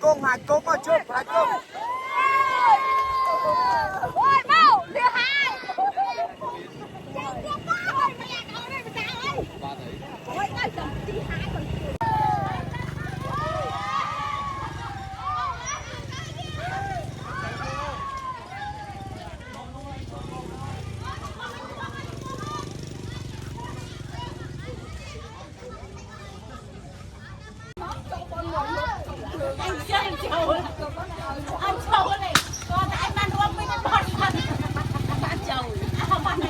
Cung hai cung ở trước hai cung. Ôi mau thứ hai. Ôi ơi chồng thứ hai còn. Anh châu này con anh ăn uống với con ăn châu không ăn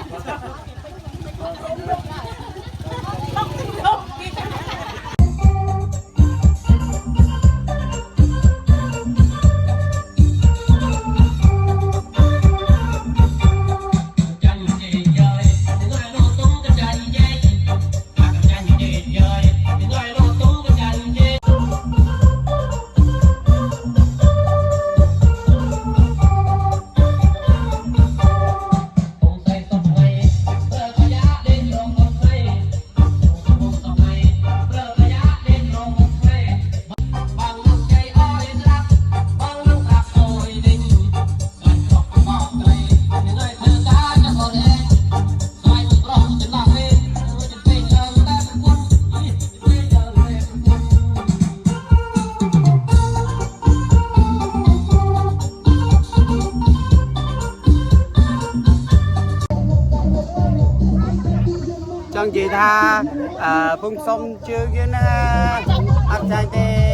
Chẳng chỉ tha phung sông chưa kia nè ăn chay tê